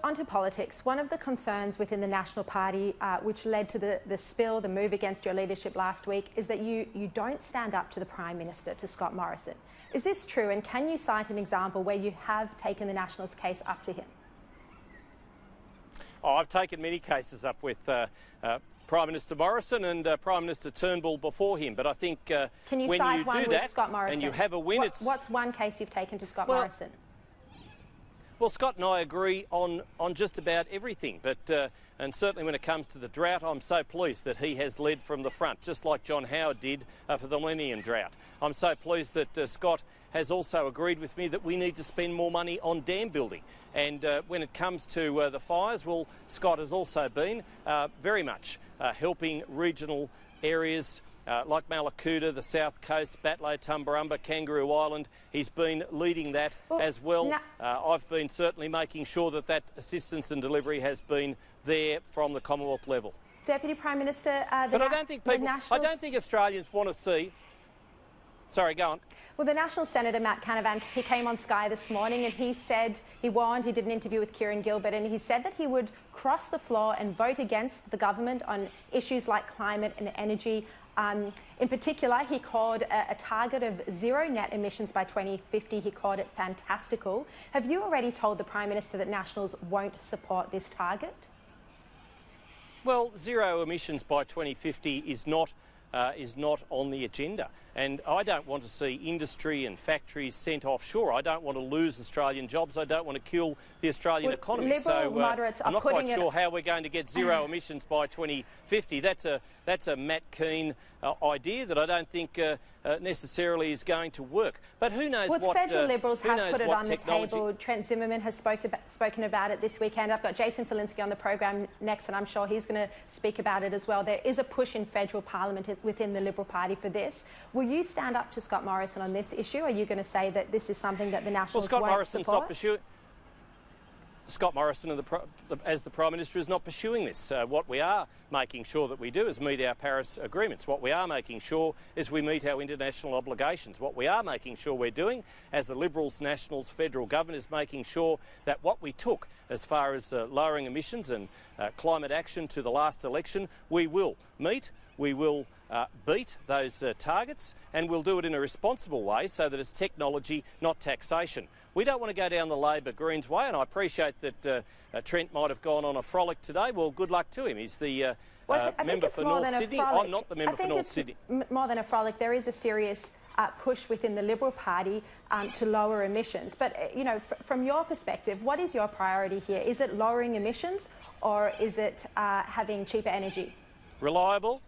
onto politics. One of the concerns within the National Party, which led to the spill, the move against your leadership last week, is that you don't stand up to the Prime Minister, to Scott Morrison. Is this true, and can you cite an example where you have taken the Nationals' case up to him? Oh, I've taken many cases up with Prime Minister Morrison and Prime Minister Turnbull before him, but I think can you when cite you one do with that Scott Morrison? And you have a win, What's one case you've taken to Scott well, Morrison? Well, Scott and I agree on just about everything, but and certainly when it comes to the drought, I'm so pleased that he has led from the front, just like John Howard did for the Millennium Drought. I'm so pleased that Scott has also agreed with me that we need to spend more money on dam building. And when it comes to the fires, well, Scott has also been very much helping regional areas like Mallacoota, the South Coast, Batlow, Tumbarumba, Kangaroo Island. He's been leading that as well. I've been certainly making sure that that assistance and delivery has been there from the Commonwealth level. Deputy Prime Minister, but I don't think Australians want to see. Sorry, go on. Well, the National Senator Matt Canavan, he came on Sky this morning and he said, he did an interview with Kieran Gilbert, and he said that he would cross the floor and vote against the government on issues like climate and energy. In particular, he called a target of zero net emissions by 2050. He called it fantastical. Have you already told the Prime Minister that Nationals won't support this target? Well, zero emissions by 2050 is not on the agenda. And I don't want to see industry and factories sent offshore. I don't want to lose Australian jobs. I don't want to kill the Australian economy. Liberal moderates I'm not quite sure how we're going to get zero emissions by 2050. That's a Matt Keane idea that I don't think necessarily is going to work. But who knows what federal Liberals have put it on technology. the table. Trent Zimmerman has spoken about it this weekend. I've got Jason Falinski on the program next, and I'm sure he's going to speak about it as well. There is a push in federal parliament within the Liberal Party for this. Will you stand up to Scott Morrison on this issue? Are you going to say that this is something that the Nationals won't support? Scott Morrison, as the Prime Minister, is not pursuing this. What we are making sure that we do is meet our Paris agreements. What we are making sure is we meet our international obligations. What we are making sure we're doing as the Liberals, Nationals, federal government is making sure that what we took as far as lowering emissions and climate action to the last election, we will meet, we will beat those targets, and we'll do it in a responsible way so that it's technology, not taxation. We don't want to go down the Labor Greens way, and I appreciate that Trent might have gone on a frolic today. Well, good luck to him. He's the member for North Sydney. I'm not the member for North Sydney. More than a frolic, there is a serious push within the Liberal Party to lower emissions. But, you know, from your perspective, what is your priority here? Is it lowering emissions, or is it having cheaper energy? Reliable.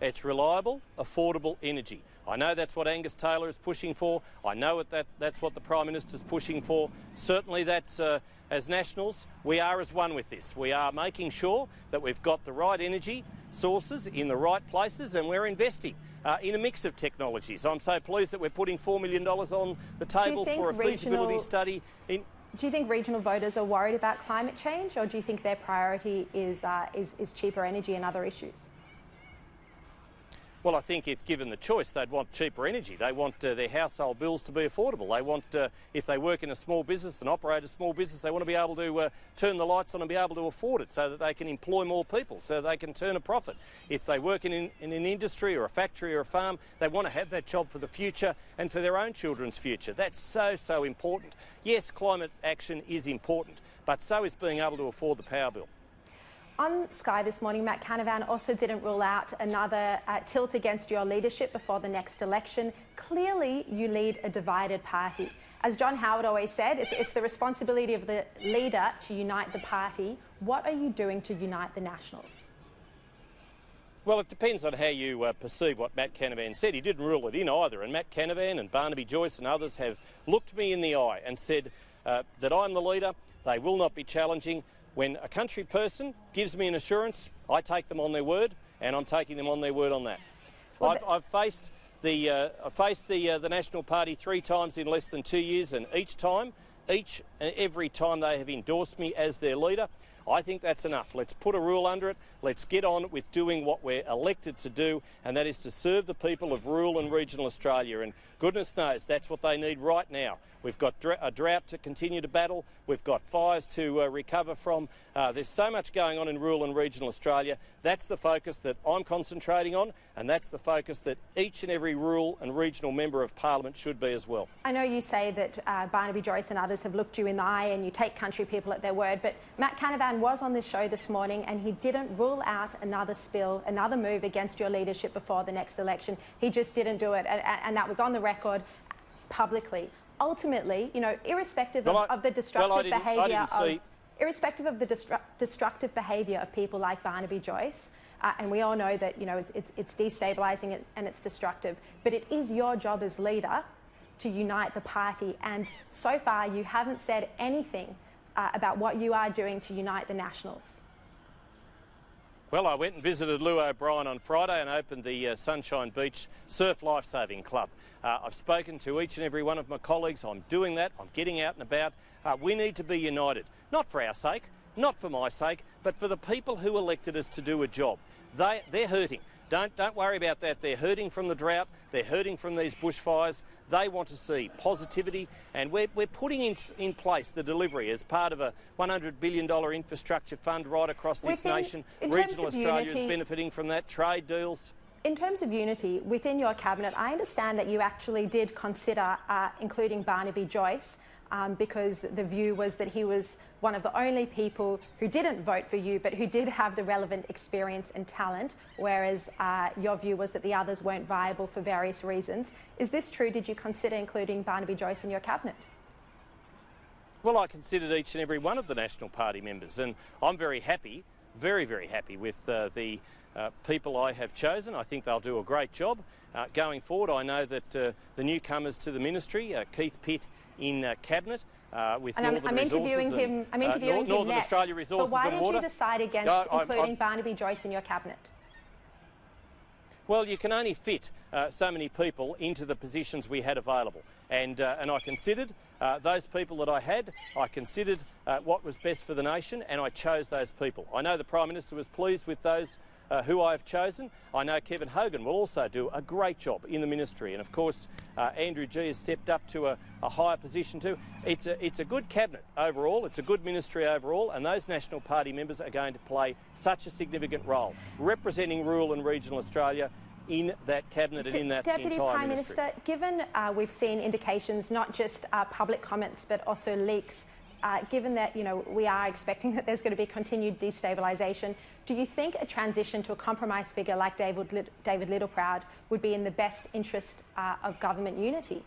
It's reliable, affordable energy. I know that's what Angus Taylor is pushing for. I know that's what the Prime Minister is pushing for. Certainly that's, as Nationals, we are as one with this. We are making sure that we've got the right energy sources in the right places, and we're investing in a mix of technologies. I'm so pleased that we're putting $4 million on the table for a feasibility study. Do you think regional voters are worried about climate change, or do you think their priority is cheaper energy and other issues? Well, I think if given the choice, they'd want cheaper energy. They want their household bills to be affordable. They want, if they work in a small business and operate a small business, they want to be able to turn the lights on and be able to afford it so that they can employ more people, so they can turn a profit. If they work in an industry or a factory or a farm, they want to have that job for the future and for their own children's future. That's so important. Yes, climate action is important, but so is being able to afford the power bill. On Sky this morning, Matt Canavan also didn't rule out another tilt against your leadership before the next election. Clearly, you lead a divided party. As John Howard always said, it's the responsibility of the leader to unite the party. What are you doing to unite the Nationals? Well, it depends on how you perceive what Matt Canavan said. He didn't rule it in either, and Matt Canavan and Barnaby Joyce and others have looked me in the eye and said that I'm the leader, they will not be challenging. When a country person gives me an assurance, I take them on their word, and I'm taking them on their word on that. Well, I've faced the National Party 3 times in less than 2 years, and each and every time they have endorsed me as their leader. I think that's enough. Let's put a rule under it. Let's get on with doing what we're elected to do, and that is to serve the people of rural and regional Australia. And goodness knows that's what they need right now. We've got a drought to continue to battle. We've got fires to recover from. There's so much going on in rural and regional Australia. That's the focus that I'm concentrating on, and that's the focus that each and every rural and regional member of Parliament should be as well. I know you say that Barnaby Joyce and others have looked you in the eye and you take country people at their word, but Matt Canavan was on this show this morning and he didn't rule out another spill, another move against your leadership before the next election. He just didn't do it, and that was on the record publicly. Ultimately, you know, irrespective of the destructive behaviour irrespective of the destructive behaviour of people like Barnaby Joyce, and we all know that, you know, it's destabilising and it's destructive, but it is your job as leader to unite the party, and so far you haven't said anything about what you are doing to unite the Nationals. Well, I went and visited Lou O'Brien on Friday and opened the Sunshine Beach Surf Lifesaving Club. I've spoken to each and every one of my colleagues. I'm doing that. I'm getting out and about. We need to be united, not for our sake, not for my sake, but for the people who elected us to do a job. They're hurting. Don't worry about that. They're hurting from the drought. They're hurting from these bushfires. They want to see positivity, and we're putting in place the delivery as part of a $100 billion infrastructure fund right across this nation. Regional Australia is benefiting from that. Trade deals. In terms of unity within your cabinet, I understand that you actually did consider including Barnaby Joyce because the view was that he was one of the only people who didn't vote for you but who did have the relevant experience and talent, whereas your view was that the others weren't viable for various reasons. Is this true? Did you consider including Barnaby Joyce in your cabinet? Well, I considered each and every one of the National Party members, and I'm very happy, very, very happy with the people I have chosen. I think they'll do a great job. Going forward, I know that the newcomers to the ministry, Keith Pitt in Cabinet, with Northern Resources and Northern Australia Resources and Water. But why did you decide against including Barnaby Joyce in your cabinet? Well, you can only fit so many people into the positions we had available, and I considered those people that I had. I considered what was best for the nation, and I chose those people. I know the Prime Minister was pleased with those who I have chosen. I know Kevin Hogan will also do a great job in the ministry, and of course Andrew G has stepped up to a higher position too. It's a good cabinet overall, it's a good ministry overall, and those National Party members are going to play such a significant role representing rural and regional Australia in that cabinet and in that entire Deputy Prime ministry. Minister, given we've seen indications, not just public comments but also leaks, given that, you know, we are expecting that there's going to be continued destabilisation, do you think a transition to a compromise figure like David Littleproud would be in the best interest of government unity?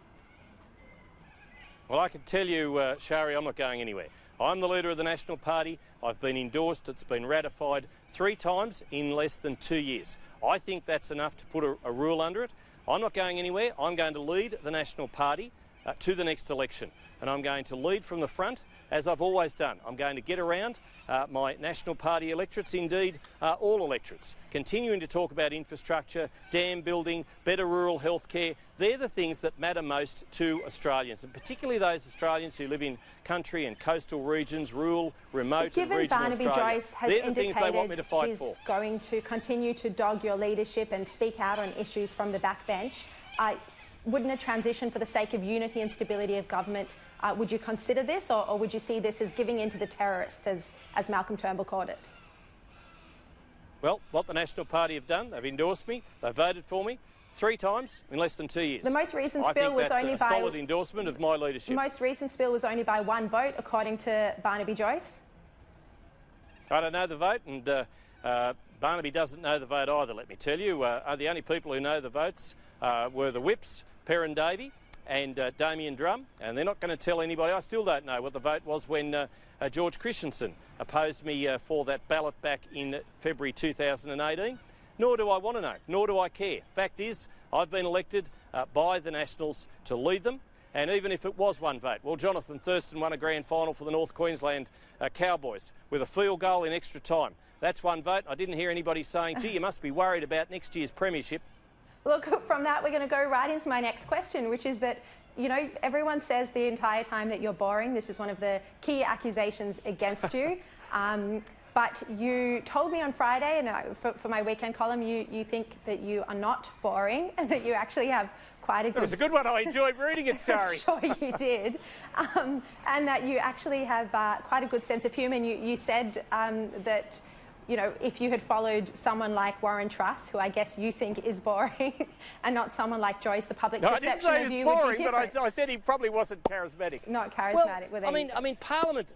Well, I can tell you, Sharri, I'm not going anywhere. I'm the leader of the National Party. I've been endorsed. It's been ratified 3 times in less than 2 years. I think that's enough to put a rule under it. I'm not going anywhere. I'm going to lead the National Party to the next election, and I'm going to lead from the front, as I've always done. I'm going to get around my National Party electorates, indeed all electorates, continuing to talk about infrastructure, dam building, better rural health care. They're the things that matter most to Australians, and particularly those Australians who live in country and coastal regions, rural, remote and regional Australia. Given Barnaby Joyce has indicated he's for. going to continue to dog your leadership and speak out on issues from the backbench, wouldn't a transition for the sake of unity and stability of government, would you consider this, or would you see this as giving in to the terrorists, as Malcolm Turnbull called it? Well, what the National Party have done, they've endorsed me, they've voted for me 3 times in less than 2 years. The most recent spill was only by a solid endorsement of my leadership. The most recent spill was only by 1 vote, according to Barnaby Joyce. I don't know the vote, and Barnaby doesn't know the vote either, let me tell you. The only people who know the votes were the whips, Perrin Davey and Damien Drum, and they're not going to tell anybody. I still don't know what the vote was when George Christensen opposed me for that ballot back in February 2018. Nor do I want to know, nor do I care. Fact is, I've been elected by the Nationals to lead them, and even if it was 1 vote, well, Jonathan Thurston won a grand final for the North Queensland Cowboys with a field goal in extra time. That's 1 vote. I didn't hear anybody saying, gee, you must be worried about next year's premiership. Look, from that, we're going to go right into my next question, which is that you know, everyone says the entire time that you're boring. This is one of the key accusations against you. But you told me on Friday, and for my weekend column, you think that you are not boring and that you actually have quite a good... It was a good one. I enjoyed reading it, Sharri. I'm sure you did. And that you actually have quite a good sense of humour. And you said that, you know, if you had followed someone like Warren Truss, who I guess you think is boring, and not someone like Joyce, the public perception of you would be different. I didn't say he was boring, but I said he probably wasn't charismatic. Not charismatic. Well, I mean, Parliament...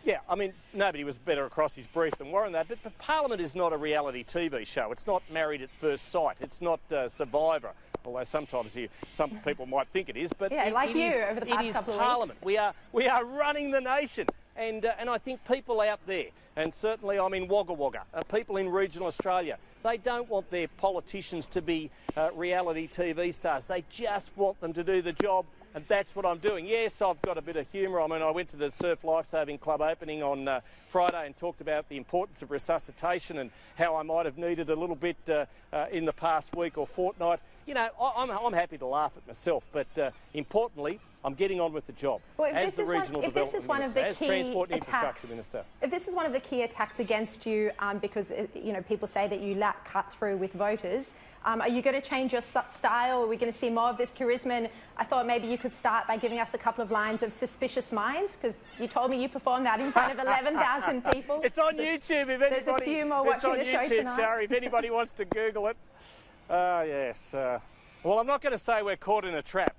Yeah, I mean, nobody was better across his brief than Warren that, but Parliament is not a reality TV show. It's not Married at First Sight. It's not Survivor, although sometimes some people might think it is. But yeah, like you over the past couple of weeks. Parliament. We are running the nation, and I think people out there, and certainly I'm in Wagga Wagga, people in regional Australia, they don't want their politicians to be reality TV stars. They just want them to do the job. And that's what I'm doing. Yes, I've got a bit of humour. I mean, I went to the Surf Lifesaving Club opening on Friday and talked about the importance of resuscitation and how I might have needed a little bit in the past week or fortnight. You know, I'm happy to laugh at myself, but importantly, I'm getting on with the job as the Regional Development Minister, as Transport and Infrastructure Minister. If this is one of the key attacks against you, because you know people say that you lack cut through with voters, are you going to change your style? Are we going to see more of this charisma? And I thought maybe you could start by giving us a couple of lines of Suspicious Minds, because you told me you performed that in front of 11,000 people. It's on YouTube. If anybody, there's a few more watching the show tonight. Sharri, if anybody wants to Google it. Yes. Well, I'm not going to say we're caught in a trap.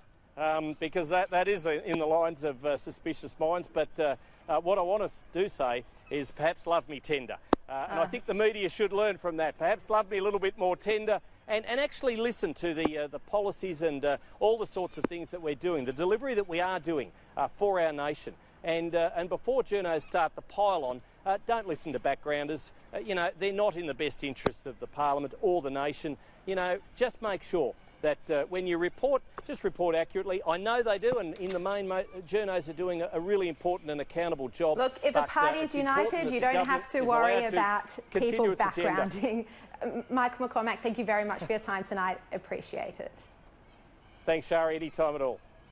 Because that is in the lines of Suspicious Minds, but what I want to say is perhaps love me tender. And I think the media should learn from that. Perhaps love me a little bit more tender and actually listen to the policies and all the sorts of things that we're doing, the delivery that we are doing for our nation. And before journos start the pile on, don't listen to backgrounders. You know, they're not in the best interests of the Parliament or the nation. You know, just make sure that when you report, just report accurately. I know they do, and in the main, journos are doing a really important and accountable job. Look, if a party is united, you don't have to worry about people backgrounding. Michael McCormack, thank you very much for your time tonight. Appreciate it. Thanks, Sharri. Any time at all.